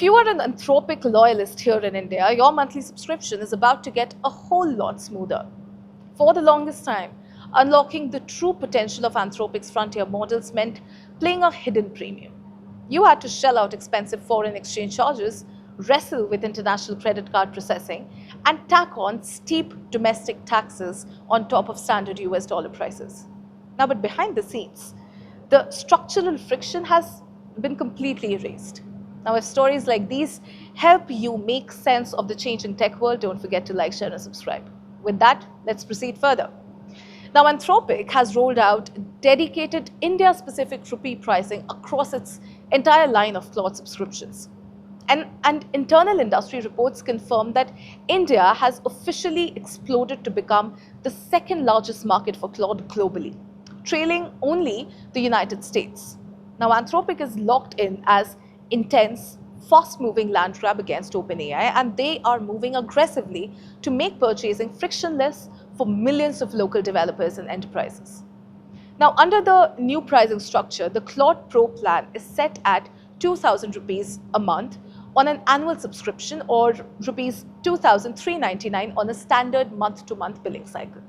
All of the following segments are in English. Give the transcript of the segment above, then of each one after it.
If you are an Anthropic loyalist here in India, your monthly subscription is about to get a whole lot smoother. For the longest time, unlocking the true potential of Anthropic's frontier models meant paying a hidden premium. You had to shell out expensive foreign exchange charges, wrestle with international credit card processing, and tack on steep domestic taxes on top of standard US dollar prices. Now, but behind the scenes, the structural friction has been completely erased. Now, if stories like these help you make sense of the changing tech world, don't forget to like, share, and subscribe. With that, let's proceed further. Now, Anthropic has rolled out dedicated India-specific Rupee pricing across its entire line of Claude subscriptions. And internal industry reports confirm that India has officially exploded to become the second largest market for Claude globally, trailing only the United States. Now, Anthropic is locked in as intense, fast-moving land grab against OpenAI, and they are moving aggressively to make purchasing frictionless for millions of local developers and enterprises. Now, under the new pricing structure, the Claude Pro plan is set at 2,000 rupees a month on an annual subscription, or rupees 2,399 on a standard month-to-month billing cycle.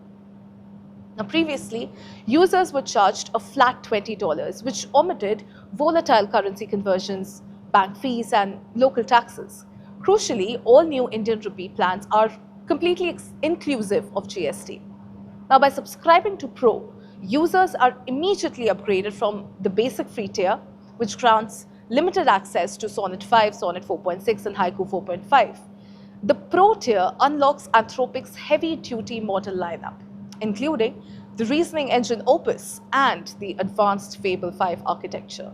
Now, previously, users were charged a flat $20, which omitted volatile currency conversions, bank fees, and local taxes. Crucially, all new Indian rupee plans are completely inclusive of GST. Now, by subscribing to Pro, users are immediately upgraded from the basic free tier, which grants limited access to Sonnet 5, Sonnet 4.6, and Haiku 4.5. The Pro tier unlocks Anthropic's heavy-duty model lineup, including the reasoning engine Opus and the advanced Fable 5 architecture.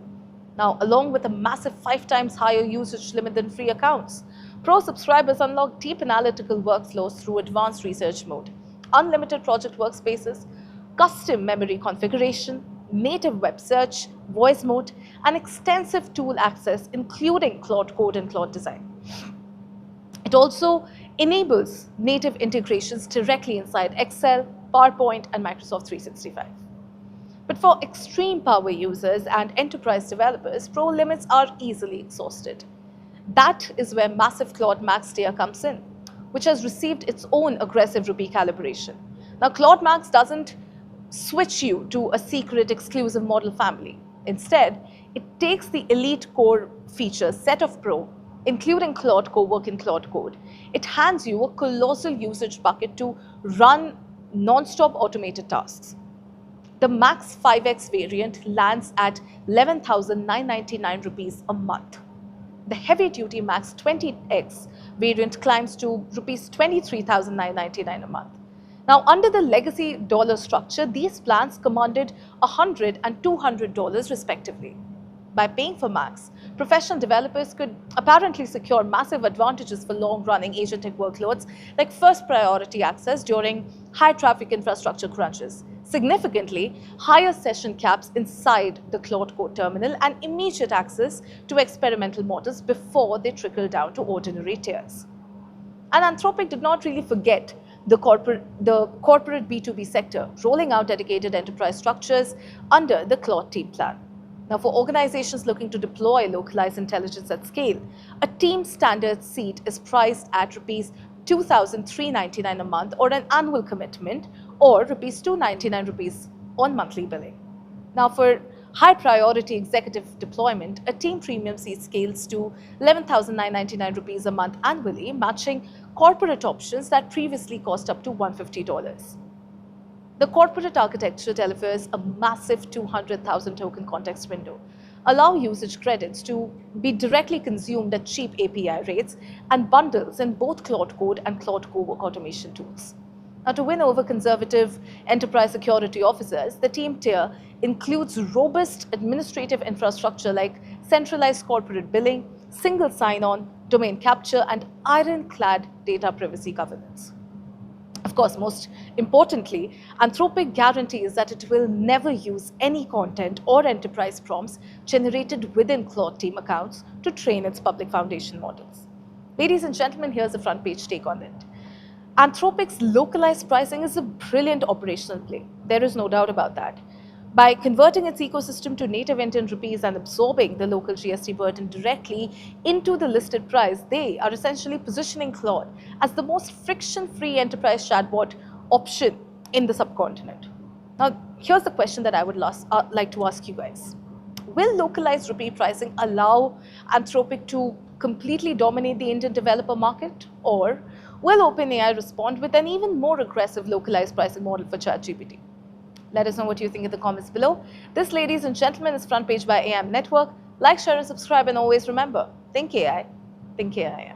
Now, along with a massive 5 times higher usage limit than free accounts, Pro subscribers unlock deep analytical workflows through advanced research mode, unlimited project workspaces, custom memory configuration, native web search, voice mode, and extensive tool access, including Claude Code and Claude Design. It also enables native integrations directly inside Excel, PowerPoint, and Microsoft 365. But for extreme power users and enterprise developers, Pro limits are easily exhausted. That is where massive Claude Max tier comes in, which has received its own aggressive Rupee calibration. Now, Claude Max doesn't switch you to a secret exclusive model family. Instead, it takes the elite core features set of Pro, including Claude Co-work and Claude Code. It hands you a colossal usage bucket to run non-stop automated tasks. The Max 5X variant lands at 11,999 rupees a month. The heavy-duty Max 20X variant climbs to rupees 23,999 a month. Now, under the legacy dollar structure, these plans commanded $100 and $200 respectively. By paying for Max, professional developers could apparently secure massive advantages for long-running agentic workloads like first priority access during high-traffic infrastructure crunches, significantly higher session caps inside the Claude Code terminal, and immediate access to experimental models before they trickle down to ordinary tiers. And Anthropic did not really forget the corporate B2B sector, rolling out dedicated enterprise structures under the Claude Team plan. Now, for organizations looking to deploy localized intelligence at scale, a team standard seat is priced at rupees 2,399 a month, or an annual commitment, or rupees 299 rupees on monthly billing. Now, for high priority executive deployment, a team premium seat scales to 11,999 rupees a month annually, matching corporate options that previously cost up to $150. The corporate architecture delivers a massive 200,000 token context window, allow usage credits to be directly consumed at cheap API rates, and bundles in both Claude Code and Claude Co-work automation tools. Now, to win over conservative enterprise security officers, the team tier includes robust administrative infrastructure like centralized corporate billing, single sign-on, domain capture, and ironclad data privacy governance. Of course, most importantly, Anthropic guarantees that it will never use any content or enterprise prompts generated within Claude Team accounts to train its public foundation models. Ladies and gentlemen, here's a front page take on it. Anthropic's localized pricing is a brilliant operational play. There is no doubt about that. By converting its ecosystem to native Indian rupees and absorbing the local GST burden directly into the listed price, they are essentially positioning Claude as the most friction-free enterprise chatbot option in the subcontinent. Now, here's the question that I would like to ask you guys. Will localized rupee pricing allow Anthropic to completely dominate the Indian developer market? Or will OpenAI respond with an even more aggressive localized pricing model for ChatGPT? Let us know what you think in the comments below. This, ladies and gentlemen, is Front Page by AM Network. Like, share and subscribe, and always remember, think AI, think AIM.